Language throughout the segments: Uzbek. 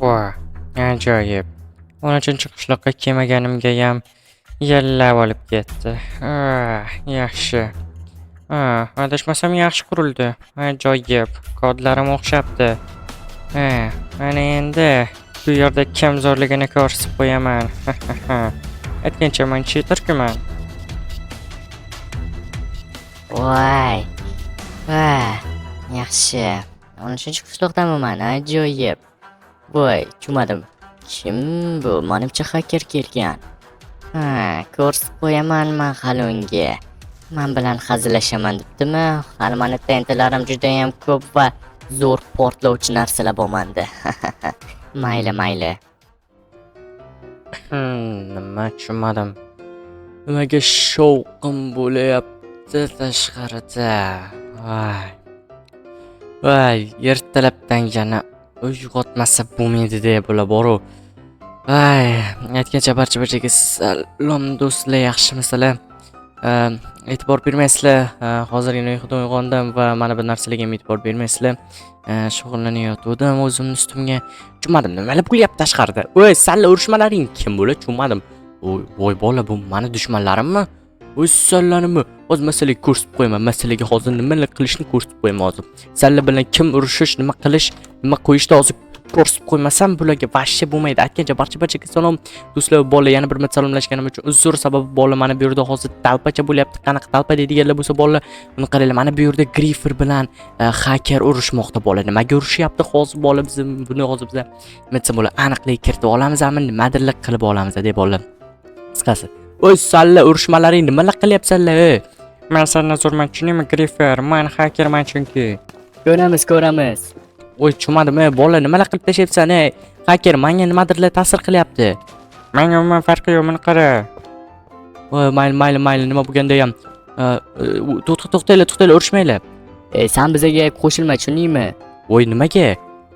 Voh, ajoyib. 13-qishloqqa kelmaganimgayam yillab olib ketdi. Yaxshi. Adashmasam yaxshi qurildi. Ajoyib. Kodlarim o'xshabdi. Mana endi bu yerda kim zo'rligini ko'rsatib qo'yaman. Aytgancha men cheaterman. Voy. Yaxshi. 13-qishloqdaman, ajoyib. Voy, tushunmadim. Kim bu? Menimcha hacker kelgan. Ko'rsatib qo'yaman men hali unga. Men bilan hazillashaman debdimi? Hali meni tentalarim juda ham ko'p va zo'r portlovchi narsalar bo'lmanda. Mayli. Nima tushunmadim. Nimaga shovqin bo'layapti tashqarida? Voy, ertalabdan yana uyg'otmasa bo'lmaydi deya bo'la boru. Aytgancha barchaga salom do'stlar, yaxshimisizlar? E'tibor bermaysizlar. Hozirgina uyqudan uyg'ondim va mana bu narsalarga e'tibor bermaysizlar. Shug'ullanayotgandim o'zimni ustimga. Tushunmadim, nimalar bo'lyapti tashqarida? Voy, salla urishmalaring kim bo'ladi? Tushunmadim. Voy bola, bu meni dushmanlarimmi? Voy sallanimi? Hozir masalaga ko'rsatib qo'yaman. Masalaga hozir nimalar qilishni ko'rsatib qo'yaman hozir. Salla bilan kim urushish, nima qilish, nima qo'yishni hozir ko'rsatib qo'ymasam bularga vashsha bo'lmaydi. Aytgancha barchaga salom do'stlar, bola yana bir marta salomlashganim uchun uzr, sababi bola mana bu yerda hozir talpacha bo'lyapti. Qanaqa talpa deydiganlar bo'lsa bola, buni qaranglar, mana bu yerda Griffer bilan hacker urushmoqda bola. Nimaga urushyapti hozir bola? Biz buni hozir biz nima desam bo'la, aniqlik kiritib olamizmi, nimadirlik qilib olamiz deb bola. Qisqasi, voy salla urushmalaring nimalar qilyapsanlar? Men sendan zo'rman, tushunaymi Griffer? Men hackerman chunki. Ko'ramiz. Voy tushunmadim, bola nimalar qilib tashyapsan? Hacker menga nimadirlar ta'sir qilyapti. Menga umuman farqi yo'q, meni qara. Voy mayli, nima bo'lganda ham. To'xtanglar, urishmanglar. Sen bizga qo'shilma, tushundingmi? Voy nimaga?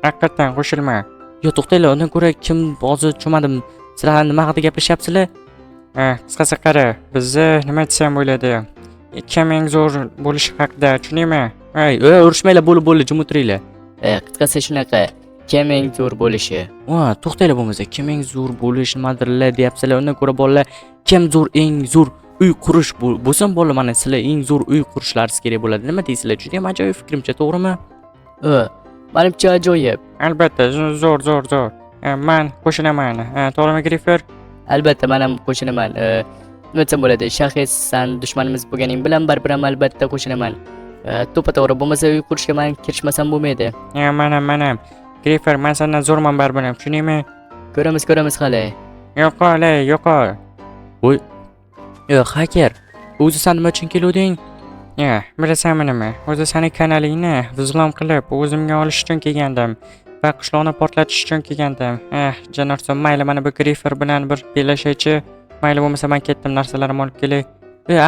Haqiqatan qo'shilma. Yo, to'xtanglar, undan ko'ra kim hozir tushunmadim. Sizlar nima haqida gaplashyapsizlar? Qisqasi qara, bizni nima desam bo'ladi? Kim eng zo'r bo'lishi haqida, tushundingmi? Urishmanglar, bo'ldi, jim o'tiringlar. Qisqasi shunaqa. Kim eng zo'r bo'lishi? To'xtanglar bo'lmasa, kim eng zo'r bo'lish nimadirlar deyapsizlar. Undan ko'ra bolalar, kim eng zo'r uy qurish bo'lsa bola, mana sizlar eng zo'r uy qurishlaringiz kerak bo'ladi. Nima deysizlar? Juda ham ajoyib fikrimcha, to'g'rimi? Menimcha ajoyib. Albatta, zo'r. Men qo'shilaman. To'g'rimi Griffer? Albatta, men ham qo'shilaman. Nima desam bo'ladi? Shahis, sen dushmanimiz bo'lganing bilan baribir ham albatta qo'shilaman. To'g'ri bo'lmasa uy qurishga men kirishmasam bo'lmaydi. Mana. Griffer, men sendan zo'rman baribir, tushunaymi? Ko'ramiz hali. Yo'qol. Voy. Hacker, o'zi sen nima uchun keluvding? Bilasanmi nima? O'zi seni kanalingni vizlom qilib o'zimga olish uchun kelgandim va qishloqni portlatish uchun kelgandim. Janorson, mayli, mana bu Griffer bilan bir bellashaychi. Mayli bo'lmasa men ketdim, narsalarimni olib kelay.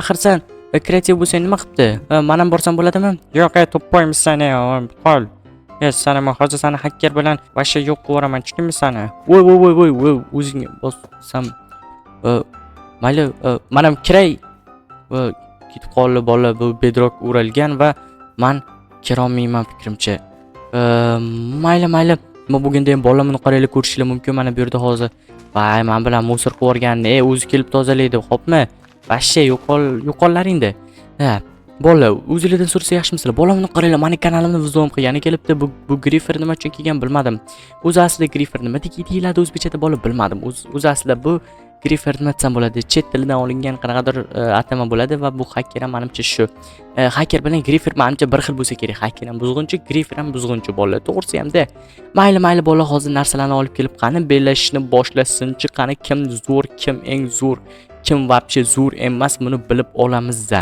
Axir sen kreativ bo'lsang nima qilibdi? Men ham borsam bo'ladimi? Yo'q, to'ppoymisan, qol. Seni hozir seni hacker bilan vashsha yo'q qilib yuboraman, tushundingmi seni? Voy, o'zingga bossam. Mayli, men ham kiray. Ketib qoldi bola, bu bedrock uralgan va men kira olmayman fikrimcha. Mayli. Nima bo'lganda ham bolamni qaranglar, ko'rishinglar mumkin mana bu yerda hozir. Voy, men bilan musor qilib yuborganni, o'zi kelib tozalaydi, xo'pmi? Vashsha yo'qollaringda. Bola, o'zingizdan so'rasa yaxshimisizlar? Bolamni qaranglar, meni kanalimni vizom qilgani kelibdi. Bu Griffer nima uchun kelgan bilmadim. O'zi aslida Griffer nima deyiladi o'zbekchada bola bilmadim. O'zi aslida bu Griffer nima desam bo'ladi? Chet tilidan olingan qanaqadir atama bo'ladi va bu hacker ham menimcha shu. Hacker bilan Griffer menimcha bir xil bo'lsa kerak. Hacker ham buzg'unchi, Griffer ham buzg'unchi bola. To'g'risi ham-da. Mayli bola, hozir narsalarni olib kelib qani bellashishni boshlasinchi, qani kim zo'r, kim eng zo'r, kim vobshe zo'r emas, buni bilib olamiz-da.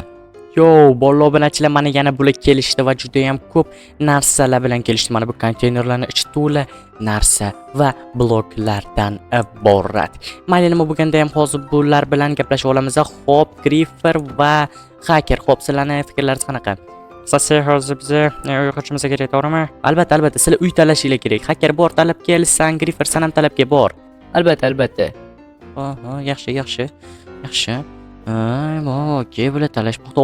Yo, bola obunachilar mana yana bular kelishdi va juda ham ko'p narsalar bilan kelishdi. Mana bu konteynerlarning ichi to'la narsa va bloklardan iborat. Mayli, nima bo'lganda ham hozir bular bilan gaplashib olamiz. Xo'p, Griffer va hacker, xo'p, sizlarning fikrlaringiz qanaqa? Qisqasi hozir biz uy qurishimiz kerak, to'g'rimi? Albatta, sizlar uy talashinglar kerak. Hacker bor, talab kelsan, Griffer sen ham talabga bor. Albatta. Yaxshi. Okey, bular talashmoqda.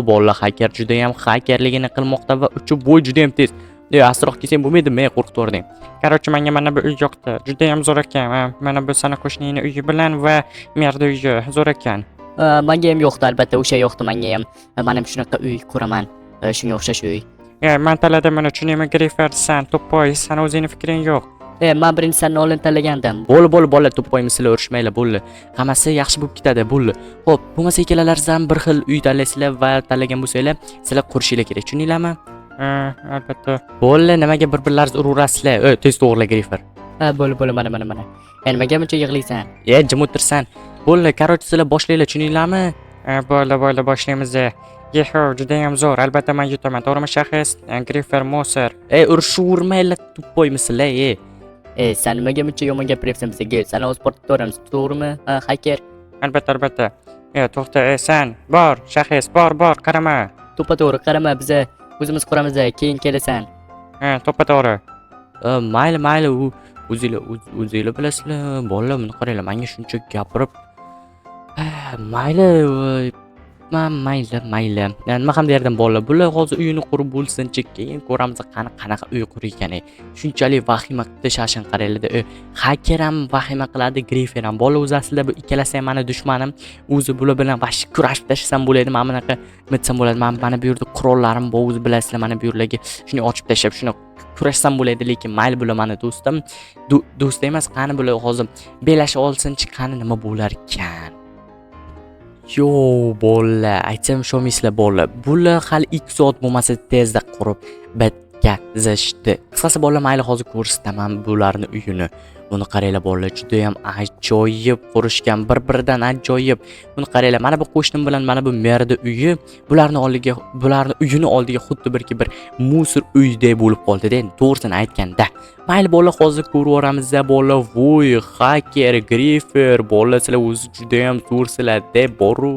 Bola hacker juda ham hackerligini qilmoqda va uchib bo'y juda ham tez. Astroq kelsang bo'lmaydimi? Qo'rqitib yubording. Короче, menga mana bu uy yoqdi. Juda ham zo'r ekan. Mana bu sana qo'shnining uyi bilan va merda uyi zo'r ekan. Menga ham yoqdi, albatta o'sha yoqdi menga ham. Men ham shunaqa uy ko'raman. Shunga o'xshash uy. Men tanladim buni, tushunaymi? Grifer, san to'ppoy, sana o'zingning fikring yo'q. Men birinchi sanni oldin tanlagandim. Bo'ldi, bola to'ppoy misli urishmaylar, bo'ldi. Hammasi yaxshi bo'lib ketadi, bo'ldi. Xo'p, bo'lmasa ikkalaringizdan bir xil uy tanlaysizlar va tanlagan bo'lsanglar, sizlar qurishinglar kerak, tushundinglarmi? Albatta. Bo'ldi, nimaga bir-birlaringiz uraverasizlar? Tez to'g'rila Grifer. Bo'ldi, mana. Nimaga buncha yig'laysan? Jim o'tirsan. Bo'ldi, короче, sizlar boshlanglar, tushundinglarmi? Bo'ldi, boshlaymiz. Yeho, juda ham zo'r. Albatta men yutaman. To'g'rimi shaxs? Grifer Moser. Urishurmanglar, to'ppoy misli, Sen nimaga buncha yomon gapiryapsan bizga? Sen o'z porttoramiz, to'g'rimi? Hacker. Albatta. To'xta, sen. Bor, shaxs, bor, qarama. To'g'ri, qarama, biz o'zimiz quramiz, keyin kelasan. To'g'ri. Mayli, o'zinglar bilasizlar. Bolalar, buni qaranglar, menga shuncha gapirib. Mayli. Nima ham derdim bolalar, bular hozir uyini qurib bo'lsin-chi, keyin ko'ramiz qanaqa uy qurgan. Shunchalik vahima qildi, shashin qaranglar. Hacker ham vahima qiladi, Grifer ham. Bola o'zi aslida bu ikkalasi ham meni dushmanim. O'zi bular bilan vash kurashib tashlasam bo'ladi. Men bunaqa mitsam bo'ladi. Mana bu yerda qurollarim bor, o'zi bilasizlar, mana bu yerlarga shuni ochib tashlab, shuni kurashsam bo'ladi, lekin mayli bular meni do'stim. Do'st emas, qani bular hozir belashib olsin-chi, qani nima bo'lar ekan. Yo, bolalar, aytsam ishonmaysizlar bolalar. Bular hali 2 soat bo'lmasa tezda qurib bitkazishdi. Qisqasi bolalar, mayli hozir ko'rsataman bularni uyini. Buni qaranglar bolalar, juda ham ajoyib qurishgan, bir-biridan ajoyib. Buni qaranglar, mana bu qo'shnim bilan mana bu merda uyi, bularni uyini oldiga xuddi bir musor uydek bo'lib qoldi-da, to'g'risini aytganda. Mayli bolalar, hozir ko'raveramiz-da bolalar. Voy, hacker, Grifer, bolalar, sizlar o'zi juda ham zo'rsizlar-da, boru.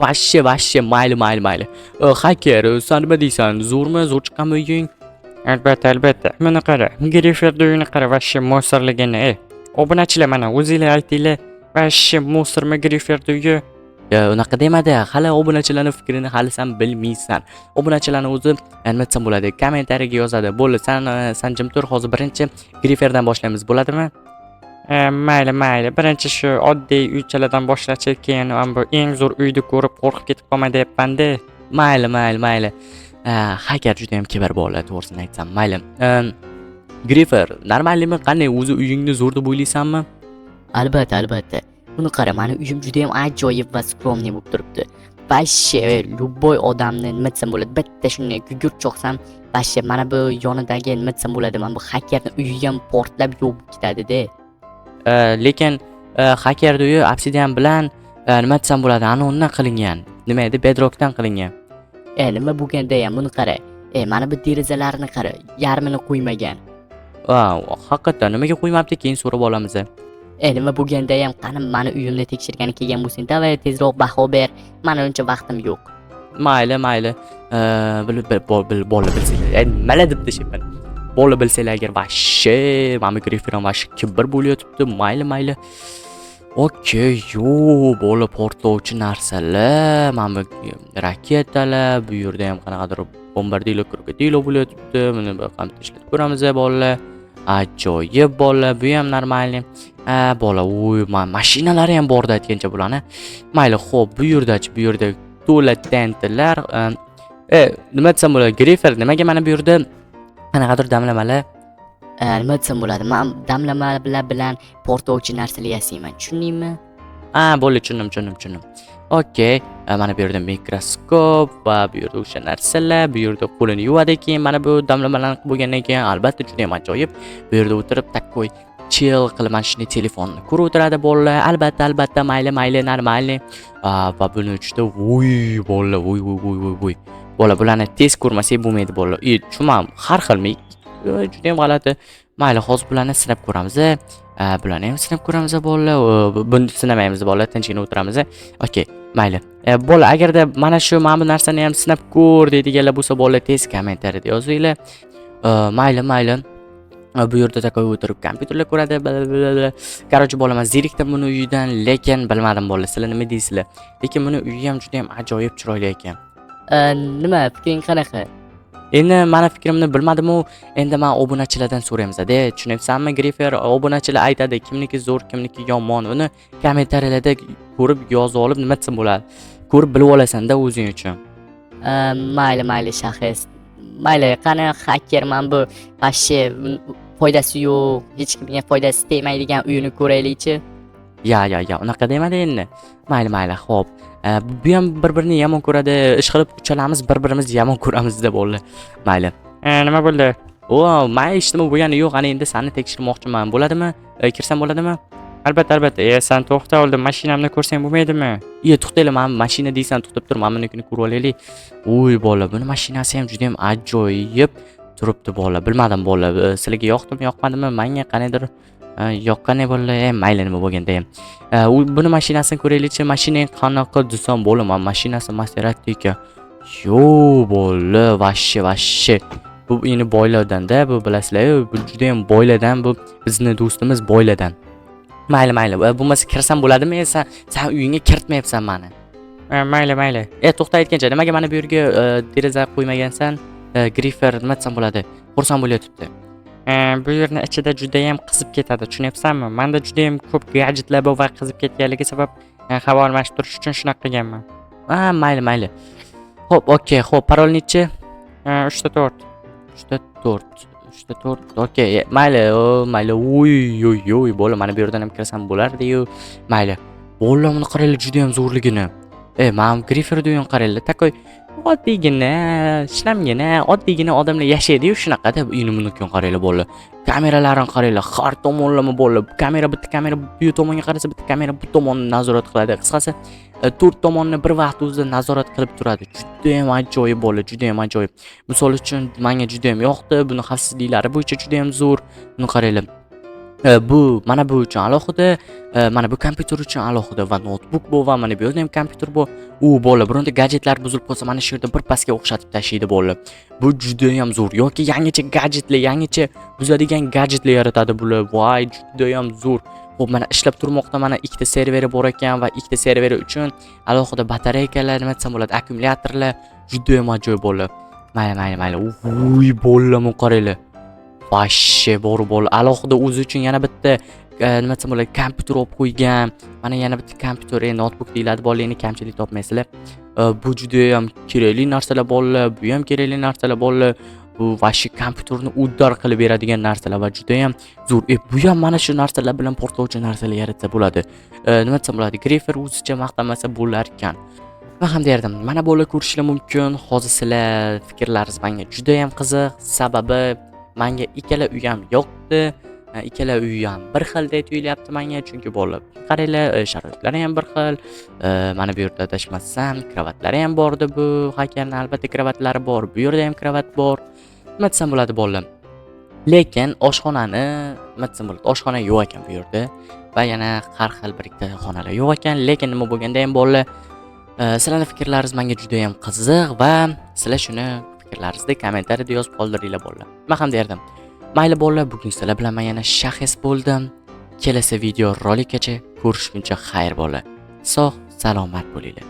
Vashshe, mayli. Hacker, sen nima deysan? Zo'rmi? Zo'r chiqqanmi uying? Albatta. Mana qara, Griferning uyini qara, vashshe mo'sirligini. Obunachilar, mana o'zinglar aytinglar, vashshe mo'sirmi Griferning uyi? Unaqa demadi. Hali obunachilarning fikrini hali sen bilmaysan. Obunachilarning o'zi nima desam bo'ladi? Kommentariyaga yozadi. Bo'ldi, sen jim tur, hozir birinchi Griferdan boshlaymiz, bo'ladimi? Mayli. Birinchi shu oddiy uychalardan boshlashib, keyin bu eng zo'r uyni ko'rib qo'rqib ketib qolma deyapman-da. Mayli. Hacker juda ham kibr bolalar, to'g'risini aytsam. Mayli. Grifer, normalmi? Qanday, o'zi uyingni zo'r deb o'ylaysanmi? Albatta. Buni qara, meni uyim juda ham ajoyib va skromniy bo'lib turibdi. Vashshe, любой odamni nima desam bo'ladi, bitta shunday gugurt choqsam, vashshe mana bu yonidagi nima desam bo'ladi, mana bu hackerning uyi ham portlab yo'q ketadi-da. Lekin hackerning uyi obsidian bilan nima desam bo'ladi, undan qilingan. Nima edi? Bedrockdan qilingan. Nima bo'lganda ham buni qara. Mana bu derazalarni qara, yarmini qo'ymagan. Haqiqatan nimaga qo'ymabdi, keyin so'rab olamiz. Nima bo'lganda ham qani meni uyimni tekshirgani kelgan bo'lsang, davay tezroq baho ber. Meni uncha vaqtim yo'q. Mayli. Bola bilsanglar. Mana deb tashibman. Bola bilsanglar agar vashshe, mana Griferam vashshe kibr bo'layotibdi. Mayli. Okey, bola portlovchi narsalar, mana raketalar, bu yerda ham qanaqadir bombardilo, krokodilo bo'layotibdi. Buni bir ham tashlab ko'ramiz bolalar. Ajoyib bolalar, bu ham normal. Bola, mashinalari ham borda aytgancha bularni. Mayli, xo'p, bu yerda to'la tentlar. Nima desam bo'ladi? Grifer, nimaga mana bu yerda qanaqadir damlamalar? Nima desam bo'ladi? Men damlamalar bilan portlovchi narsalar yasayman. Tushundingmi? Bo'ldi, tushundim. Okey, mana bu yerda mikroskop va bu yerda o'sha narsalar, bu yerda qo'lini yuvadi, keyin mana bu damlamalarni qilib bo'lgandan keyin albatta juda ham ajoyib. Bu yerda o'tirib takkoy chill qilib mana shunday telefonni ko'rib o'tiradi bolalar. Albatta, mayli, normal. Va buni ichida bolalar, voy. Bola, bularni tez ko'rmasak bo'lmaydi bolalar. Tushunmam, har xilmi juda ham g'alati. Mayli, hozir bularni sinab ko'ramiz. Bularni ham sinab ko'ramiz bolalar. Buni sinamaymiz bolalar, tinchgina o'tiramiz. Okey, mayli. Bolalar, agarda mana shu bu narsani ham sinab ko'r deydiganlar bo'lsa, bolalar tez kommentariyada yozinglar. Mayli. Bu yerda takoy o'tirib kompyuterlar ko'radi. Qarochi bolaman zerikdim buni uyidan, lekin bilmadim bolalar, sizlar nima deysizlar? Lekin buni uyi ham juda ham ajoyib chiroyli ekan. Nima fikring qanaqa? Endi meni fikrimni bilmadim-u, endi men obunachilardan so'raymiz-da. Tushunyapsanmi, Grifer? Obunachilar aytadi, kimniki zo'r, kimniki yomon. Uni kommentariyalarda ko'rib yozib olib nima desam bo'ladi. Ko'rib bilib olasan-da o'zing uchun. Mayli shaxs. Mayli, qani hakkerman bu vashshe foydasi yo'q, hech kimga foydasi tegmaydigan uyini ko'raylik-chi. Ya, unaqa demadi endi. Mayli, xo'p. Bu ham bir-birini yomon ko'radi. Ish qilib uchalamiz bir-birimizni yomon ko'ramiz deb bo'ldi. Mayli. Nima bo'ldi? Men eshitdim bo'lgani yo'q. Ana endi seni tekshirmoqchiman. Bo'ladimi? Kirsam bo'ladimi? Albatta. Sen to'xta, oldin mashinamni ko'rsang bo'lmaydimi? To'xtaylar, men mashina deysan, to'xtab tur, men bunikini ko'rib olaylik. Voy bola, buni mashinasi ham juda ham ajoyib turibdi bola. Bilmadim bola, sizlarga yoqdimi, yoqmadimi? Menga qanaydir yoqqani bola, mayli nima bo'lganda ham. Buni mashinasini ko'raylik-chi. Mashinang qanaqa desam bo'laman, mashinasi Maserati ekan. Yo bola, vashshe. Bu endi boylardan-da, bu bilasizlar, bu juda ham boylardan, bu bizning do'stimiz boylardan. Mayli. Bo'lmasa kirsam bo'ladimi? Sen uyingga kiritmayapsan meni. Mayli. To'xta aytgancha, nimaga meni bu yerga deraza qo'ymagansan? Grifer nima desam bo'ladi? Xursand bo'layotibdi. Bu yerning ichida juda ham qizib ketadi, tushunyapsanmi? Menda juda ham ko'p gadjetlar bor va qizib ketganligi sabab havo almashib turish uchun shunaqa qilganman. Mayli. Xo'p, okey. Xo'p, parol nechi? 3 ta 4. Okey, mayli. Oy, bola, mana bu yerdan ham kirsam bo'lardi-yu. Mayli. Bolalar buni qaranglar, juda ham zo'rligini. Men Griferni do'yon qaranglar, takoy oddiygina, ishlamgina, oddiygina odamlar yashaydi-yu, shunaqa-da. Uyni buniki qaranglar bolalar. Kameralarini qaranglar, har tomonlama bolalar. Bitta kamera bu tomonga qarasa, bitta kamera bu tomonni nazorat qiladi. Qisqasi, 4 tomonni bir vaqt o'zida nazorat qilib turadi. Juda ham ajoyib bola, juda ham ajoyib. Misol uchun, menga juda ham yoqdi. Buni xavfsizliklari bo'yicha juda ham zo'r. Buni qaranglar. Mana bu uchun alohida, mana bu kompyuter uchun alohida va notebook bor va mana bu yerda ham kompyuter bor. Bola, bironta gadjetlar buzilib qolsa, mana shu yerda bir pasga o'xshatib tashlaydi bola. Bu juda ham zo'r. Yoki yangicha gadjetlar, yangicha buzadigan gadjetlar yaratadi bular. Voy, juda ham zo'r. Xo'p, mana ishlab turmoqda, mana ikkita serveri bor ekan va ikkita serveri uchun alohida batareykalar, nima desam bo'ladi, akkumulyatorlar juda ham ajoyib bola. Mayli. Voy, bola, qaranglar. Vashshe bor bola. Alohida o'zi uchun yana bitta nima desam bo'ladi, kompyuter olib qo'ygan. Mana yana bitta kompyuter, notebook deyiladi, bolalarni kamchilik topmaysizlar. Bu juda ham kerakli narsalar bolalar, bu ham kerakli narsalar bolalar. Bu vashshe kompyuterni uddar qilib beradigan narsalar va juda ham zo'r. Bu ham mana shu narsalar bilan portlovchi narsalar yaratsa bo'ladi. Nima desam bo'ladi, Grifer o'zicha maqtamasa bo'lar ekan. Men ham derdim, mana bolalar ko'rishlar mumkin. Hozir sizlar fikrlaringiz menga juda ham qiziq, sababi menga ikkala uy ham yoqdi. Ikkala uy ham bir xildek tuyulyapti menga, chunki bolalar qaranglar, sharoitlari ham bir xil. Mana bu yerda adashmasam, kravatlari ham bordi bu. Hakkerning albatta kravatlari bor. Bu yerda ham kravat bor. Nima desam bo'ladi bolalar. Lekin oshxonani, nima desam bo'ladi, oshxona yo'q ekan bu yerda va yana har xil bir ikkita xonalar yo'q ekan. Lekin nima bo'lganda ham bolalar, sizlarning fikrlaringiz menga juda ham qiziq va sizlar shuni fikrlaringizni kommentariyada yozib qoldiringlar bolalar. Men ham derdim. Mayli bolalar, bugun sizlar bilan men yana shaxs bo'ldim. Kelasi video rolikgacha ko'rishguncha xayr bolalar. Sog', salomat bo'linglar.